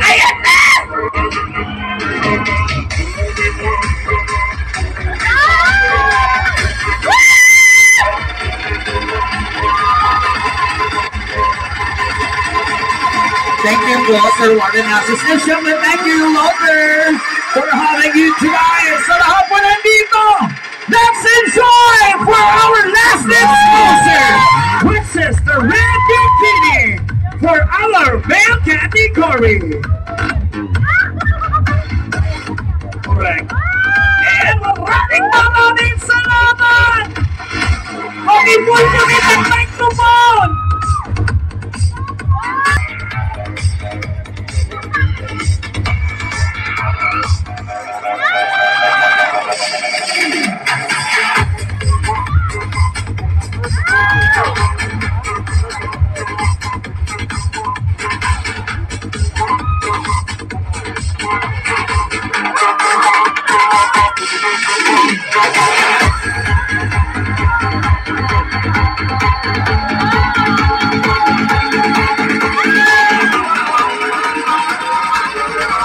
Ayan na! Thank you po, Sir Warren Association. Thank you, Walter, for having you tonight. Sa lahat po nandito, let's enjoy for our last exposure, which is the red bikini for our male category. Correct. And maraming salamat! Mag-ipon kami ng microphone!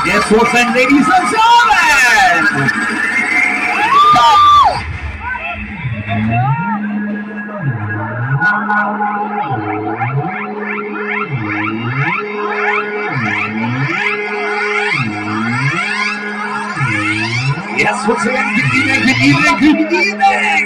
Yes, folks and ladies and gentlemen! Yes, folks and good evening, good evening, good evening!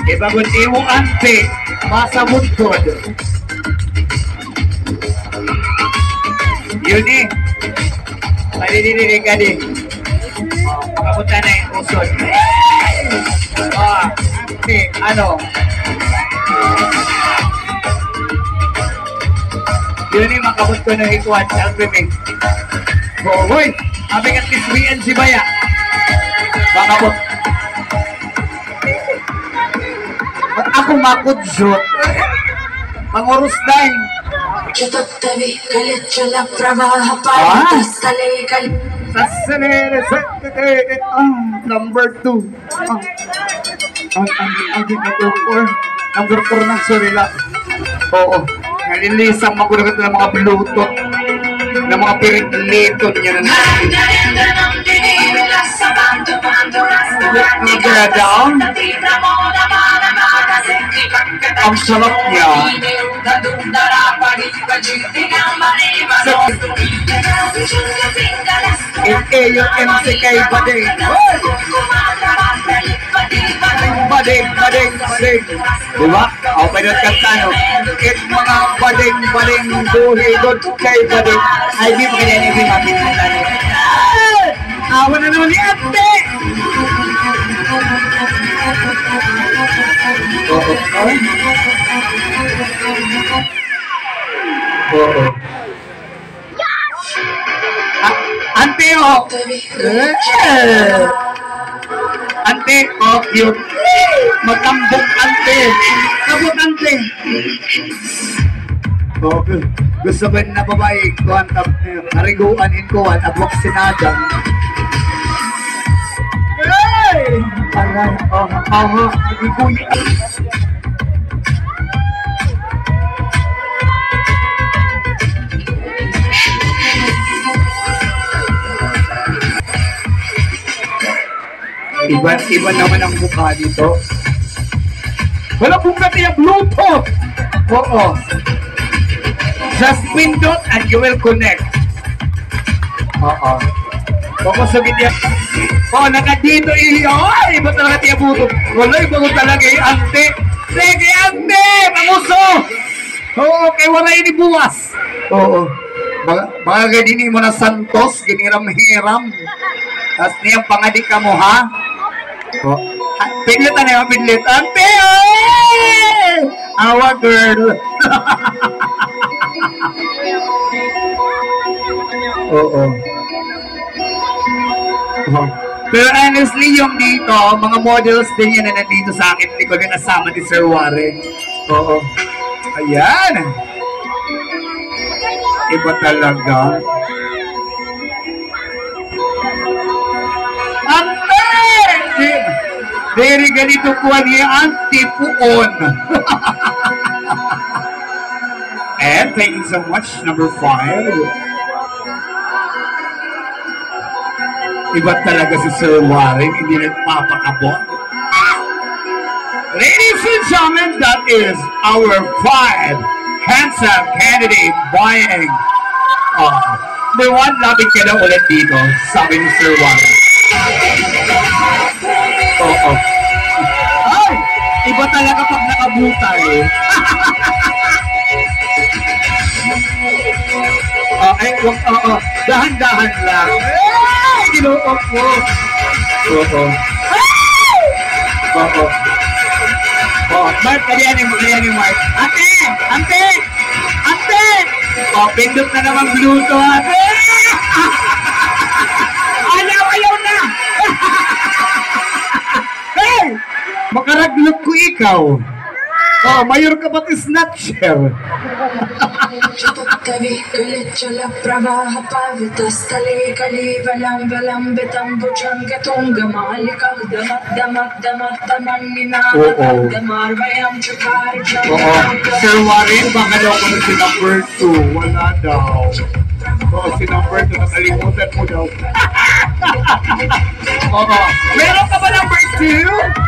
Ibagundi mo ante, masa buntod. Yun eh. Dili ka di. Makapunta na yung usod. Ano? Yun eh, makabunto na ikuan sa agriming. Hoy, abing at kiswian si Baya. Makabot. Ako makudzot. Mangurus dahil. Number 2. Number 4 ng Surila. Oo. Nalilisang magunagat ng mga bluetooth. Ng mga piritlito niya na natin. Down. Ang sarap niya. MC kay Bading. Bading. Diba? O, pwede kanta no. It mga bading buhigod kay Bading. Ay, di mo kanya nibig makikita no. Awan na naman ni Ate! Oo. Ante o! Ante o, cute. Magkambok ante. Kabot ante. Okay. Gusto ba na babae kuhan kariguan in kuhan abwak sinadang. Hey! Aray, hindi kuya. Iba naman ang mukha dito. Wala pong kati ang Bluetooth. Oo. Just pindot and you will connect. Oo. Pakusagin niya. Oo, nakadito iyo. Ay, iba talaga tiya Bluetooth. Wala, iba ko talaga yung ante. Sige, ante! Panguso! Oo, kay wala ini buwas. Oo. Baka ganini mo na Santos, giniram-hiram. Tapos niyang pangadik ka mo, ha? Oh. Pidlit na yung pidlit. Ante! Awa girl. Oo. Pero honestly, yung dito, mga models din yan na nandito sa akin. Hindi ko din kasama ni Sir Warren. Oo. Ayan. Iba talaga. Ante! Very ganito po niya, Auntie Puon. And thank you so much, number 5. Iba talaga si Sir Warren, hindi nagpapakabot. Ladies and gentlemen, that is our 5 handsome candidate buying. May one, lapit ka na ulit dito, sabi ni Sir Warren. Oo. Ay! Iba talaga pag nakabutan eh. Dahan-dahan lang. Ay! Ginukok mo. Oo. Oo. Mark, kalianin mo, Mark. Ate! Ante! Ante! Pindot na naman gluto, ate! Ayaw na! Hey! Makaraglot ko ikaw. Mayor ka ba't snatcher? कभी कुलित चल प्रवाह पावितः स्थले कलिवलम्बलम्बितं भुजङ्ग तुङ्गमालिकः दमक दमक दमक तमन्निनादमार्वयं चकार Sir Warren, baka daw ko na si number 2. Wala daw. Si number 2, nakalimutan mo daw. Meron ka ba number 2?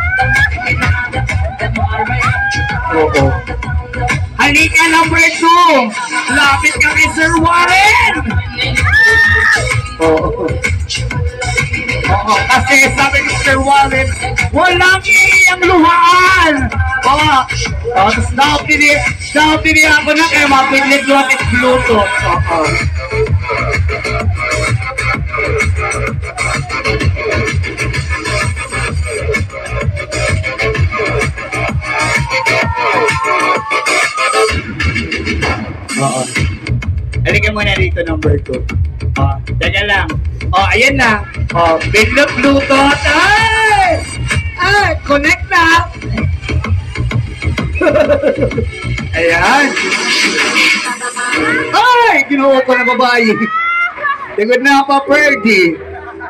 Oo. Halika, number 2! Lapit ka kay Sir Warren! Oo. Kasi sabi ni Sir Warren, walang iyang luhaan! Tapos daw-tini ako na kaya mapiglit lang at Bluetooth. Halika muna dito, number 2. Teka lang. Ayan na. Biglang Bluetooth. Ay! Connect na! Ayan. Ay! Ginawa ko na babae. Tigod na pa, Ferdy.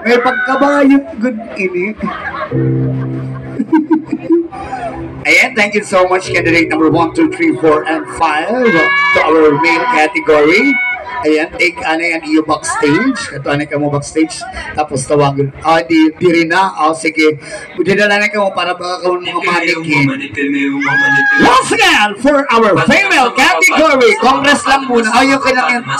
May pagkabayot good ini. Ayan, thank you so much, candidate number 1, 2, 3, 4, and 5 to our main category. Ayan, take ano yan, iyo backstage. Ito ano ka mo backstage. Tapos tawagin. Di rin na. Sige. Dinalanan ka mo para baka ka mga manikin. Once again, for our female category, Congress lang muna. Ayaw ka lang yan.